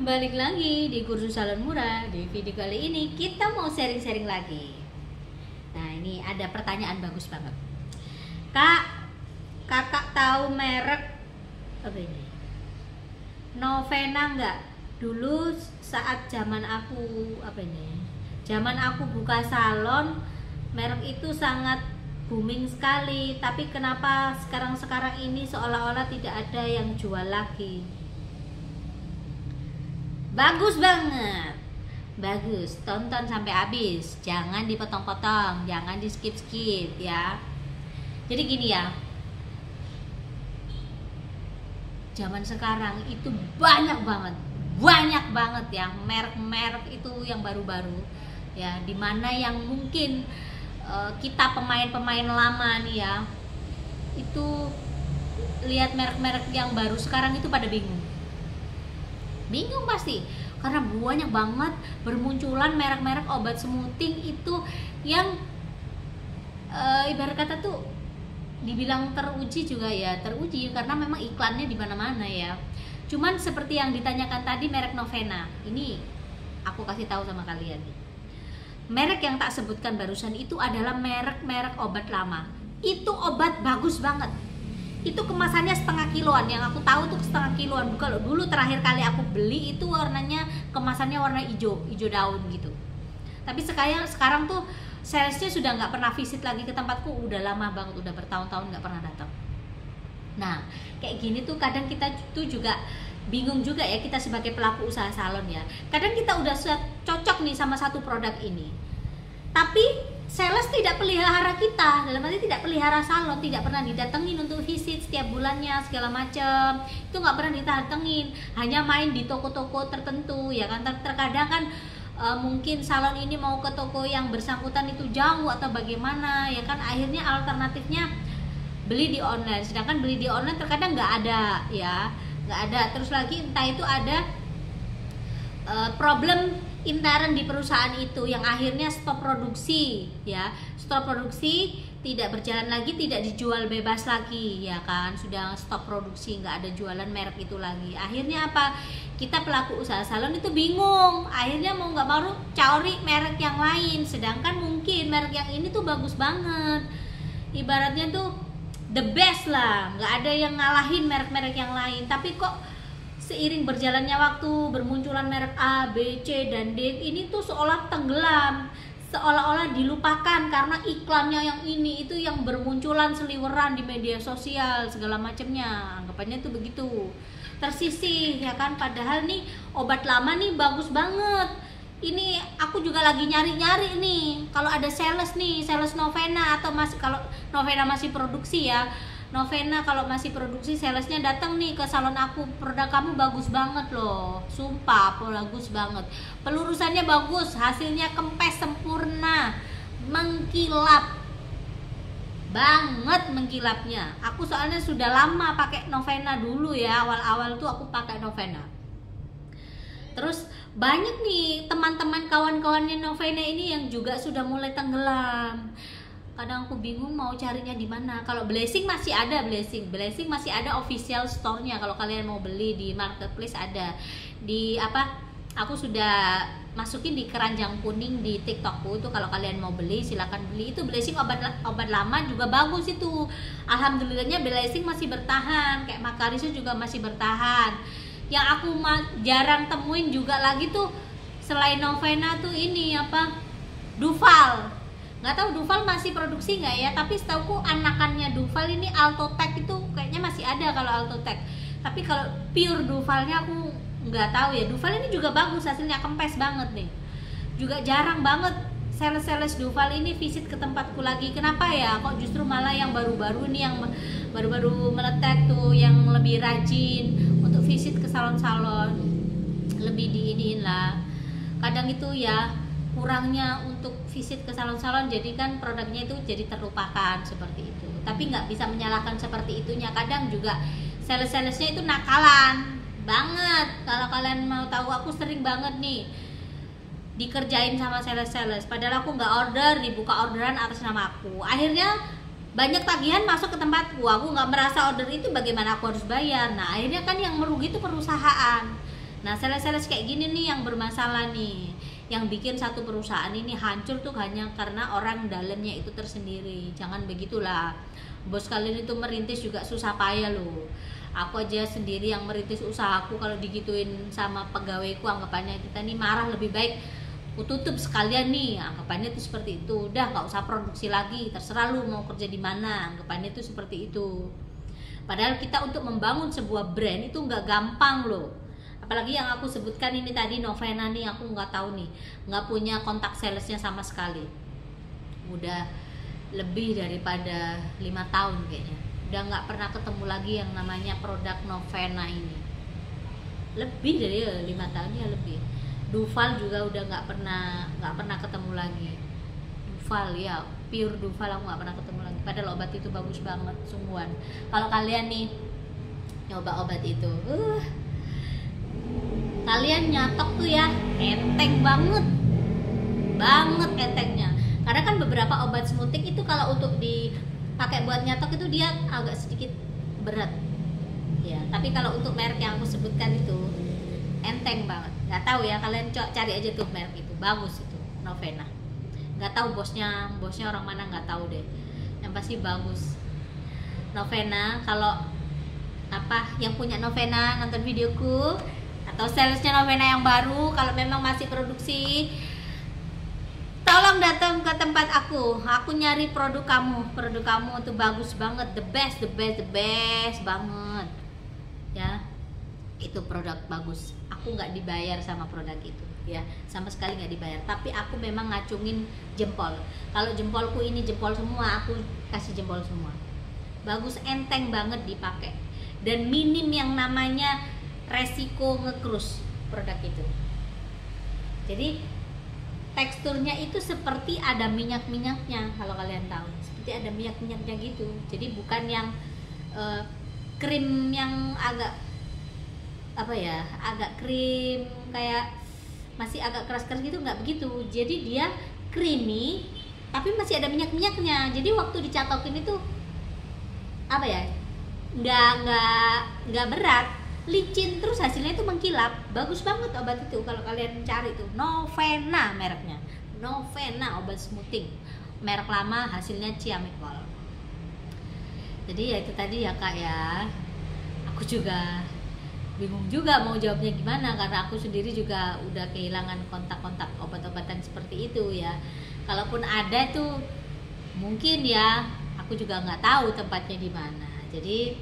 Balik lagi di kursus salon murah. Di video kali ini kita mau sharing-sharing lagi. Nah, ini ada pertanyaan bagus banget. Kakak tahu merek apa ini? Novena nggak? Dulu saat zaman aku buka salon, merek itu sangat booming sekali. Tapi kenapa sekarang ini seolah-olah tidak ada yang jual lagi? Bagus banget, bagus, tonton sampai habis, jangan dipotong-potong, jangan di skip ya. Jadi gini ya, zaman sekarang itu banyak banget ya merek-merek itu yang baru-baru ya, dimana yang mungkin kita pemain-pemain lama nih ya, itu lihat merek-merek yang baru sekarang itu pada bingung pasti, karena banyak banget bermunculan merek-merek obat smoothing itu yang ibarat kata tuh dibilang teruji juga ya, teruji karena memang iklannya di mana-mana ya. Cuman seperti yang ditanyakan tadi, merek Novena ini aku kasih tahu sama kalian nih. Merek yang tak sebutkan barusan itu adalah merek-merek obat lama. Itu obat bagus banget. Itu kemasannya setengah kiloan, yang aku tahu tuh setengah kiloan. Kalau dulu terakhir kali aku beli itu warnanya, kemasannya warna hijau daun gitu. Tapi sekarang tuh salesnya sudah nggak pernah visit lagi ke tempatku, udah lama banget, udah bertahun-tahun nggak pernah datang. Nah, kayak gini tuh kadang kita tuh juga bingung juga ya, kita sebagai pelaku usaha salon ya. Kadang kita udah cocok nih sama satu produk ini, tapi sales tidak pelihara kita, dalam arti tidak pelihara salon, tidak pernah didatengin untuk visit setiap bulannya segala macam, itu nggak pernah didatengin, hanya main di toko-toko tertentu ya kan. Terkadang kan mungkin salon ini mau ke toko yang bersangkutan itu jauh atau bagaimana ya kan, akhirnya alternatifnya beli di online, sedangkan beli di online terkadang nggak ada ya, nggak ada. Terus lagi entah itu ada problem intern di perusahaan itu yang akhirnya stop produksi ya, tidak berjalan lagi, tidak dijual bebas lagi ya kan, sudah stop produksi, nggak ada jualan merek itu lagi. Akhirnya apa, kita pelaku usaha salon itu bingung, akhirnya mau nggak mau cari merek yang lain, sedangkan mungkin merek yang ini tuh bagus banget, ibaratnya tuh the best lah, nggak ada yang ngalahin merek-merek yang lain. Tapi kok seiring berjalannya waktu, bermunculan merek A, B, C, dan D ini tuh seolah tenggelam, seolah-olah dilupakan karena iklannya yang ini itu yang bermunculan seliweran di media sosial segala macamnya, anggapannya tuh begitu, tersisih ya kan. Padahal nih obat lama nih bagus banget. Ini aku juga lagi nyari-nyari nih, kalau ada sales Novena, atau kalau Novena masih produksi ya, Novena kalau masih produksi, salesnya datang nih ke salon aku, produk kamu bagus banget loh, sumpah bagus banget, pelurusannya bagus, hasilnya kempes sempurna, mengkilap banget mengkilapnya. Aku soalnya sudah lama pakai Novena dulu ya, awal-awal tuh aku pakai Novena. Terus banyak nih teman-teman kawan-kawannya Novena ini yang juga sudah mulai tenggelam. Kadang aku bingung mau carinya di mana. Kalau Blessing masih ada, Blessing masih ada official store-nya. Kalau kalian mau beli di marketplace ada. Di apa? Aku sudah masukin di keranjang kuning di TikTokku itu, kalau kalian mau beli silakan beli. Itu Blessing obat lama juga bagus itu. Alhamdulillahnya Blessing masih bertahan, kayak Makarisu juga masih bertahan. Yang aku jarang temuin juga lagi tuh selain Novena tuh ini apa? Duval. Nggak tahu Duval masih produksi nggak ya, tapi setahuku anakannya Duval ini Altotek itu kayaknya masih ada kalau Altotek. Tapi kalau pure Duvalnya aku nggak tahu ya. Duval ini juga bagus, hasilnya kempes banget nih. Juga jarang banget sales Duval ini visit ke tempatku lagi. Kenapa ya? Kok justru malah yang baru-baru nih, yang baru-baru meletek tuh, yang lebih rajin untuk visit ke salon-salon, lebih diiniin lah. Kadang itu ya kurangnya untuk visit ke salon-salon, jadi kan produknya itu jadi terlupakan seperti itu. Tapi nggak bisa menyalahkan seperti itunya. Kadang juga sales-salesnya itu nakalan banget. Kalau kalian mau tahu, aku sering banget nih dikerjain sama sales-sales, padahal aku nggak order, dibuka orderan atas nama aku. Akhirnya banyak tagihan masuk ke tempatku, aku nggak merasa order itu, bagaimana aku harus bayar. Nah akhirnya kan yang merugi itu perusahaan Nah, sales-sales kayak gini nih yang bermasalah nih, yang bikin satu perusahaan ini hancur tuh hanya karena orang dalamnya itu tersendiri. Jangan begitulah. Bos kalian itu merintis juga susah payah loh. Aku aja sendiri yang merintis usahaku, kalau digituin sama pegawaiku anggapannya kita nih marah, lebih baik aku tutup sekalian nih, anggapannya itu seperti itu. Udah gak usah produksi lagi, terserah lu mau kerja di mana, anggapannya itu seperti itu. Padahal kita untuk membangun sebuah brand itu nggak gampang loh. Apalagi yang aku sebutkan ini tadi, Novena nih, aku nggak tahu nih, nggak punya kontak salesnya sama sekali. Udah lebih daripada 5 tahun kayaknya, udah nggak pernah ketemu lagi yang namanya produk Novena ini. Lebih dari 5 tahun ya lebih. Duval juga udah nggak pernah ketemu lagi. Duval ya, pure Duval aku nggak pernah ketemu lagi. Padahal obat itu bagus banget, sungguhan. Kalau kalian nih nyoba obat itu, kalian nyatok tuh ya, enteng banget entengnya. Karena kan beberapa obat smoothing itu kalau untuk dipakai buat nyatok itu dia agak sedikit berat ya, tapi kalau untuk merek yang aku sebutkan itu enteng banget. Nggak tahu ya, kalian cari aja tuh merek itu, bagus itu Novena. Nggak tahu bosnya orang mana, nggak tahu deh, yang pasti bagus Novena. Kalau yang punya Novena nonton videoku, atau salesnya Novena yang baru, kalau memang masih produksi, tolong datang ke tempat aku nyari produk kamu itu bagus banget, the best banget ya. Itu produk bagus, aku nggak dibayar sama produk itu ya, sama sekali nggak dibayar, tapi aku memang ngacungin jempol. Kalau jempolku ini jempol semua, aku kasih jempol semua. Bagus, enteng banget dipakai, dan minim yang namanya resiko ngekrus produk itu. Jadi teksturnya itu seperti ada minyak-minyaknya, kalau kalian tahu, seperti ada minyak-minyaknya gitu. Jadi bukan yang krim yang agak agak krim kayak masih agak keras-keras gitu, nggak begitu. Jadi dia creamy tapi masih ada minyak-minyaknya. Jadi waktu dicatokin itu nggak berat, licin, terus hasilnya itu mengkilap. Bagus banget obat itu, kalau kalian cari tuh Novena mereknya, Novena obat smoothing, merek lama, hasilnya Ciamicol. Jadi ya itu tadi ya kak ya, aku juga bingung juga mau jawabnya gimana, karena aku sendiri juga udah kehilangan kontak-kontak obat-obatan seperti itu ya. Kalaupun ada tuh mungkin ya aku juga nggak tahu tempatnya di mana. Jadi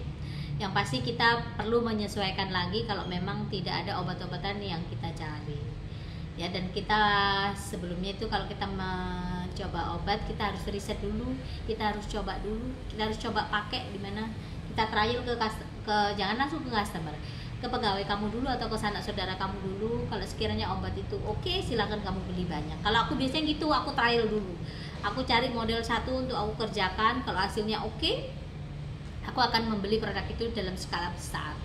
yang pasti kita perlu menyesuaikan lagi kalau memang tidak ada obat-obatan yang kita cari ya. Dan kita sebelumnya itu kalau kita mencoba obat, kita harus riset dulu, kita harus coba dulu, kita harus coba pakai di mana, kita trial ke jangan langsung ke customer, ke pegawai kamu dulu atau ke sanak saudara kamu dulu. Kalau sekiranya obat itu oke, silakan kamu beli banyak. Kalau aku biasanya gitu, aku trial dulu, aku cari model satu untuk aku kerjakan. Kalau hasilnya oke, aku akan membeli produk itu dalam skala besar.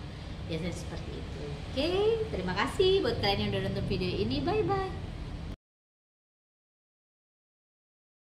Biasanya seperti itu. Oke, terima kasih buat kalian yang udah nonton video ini. Bye bye.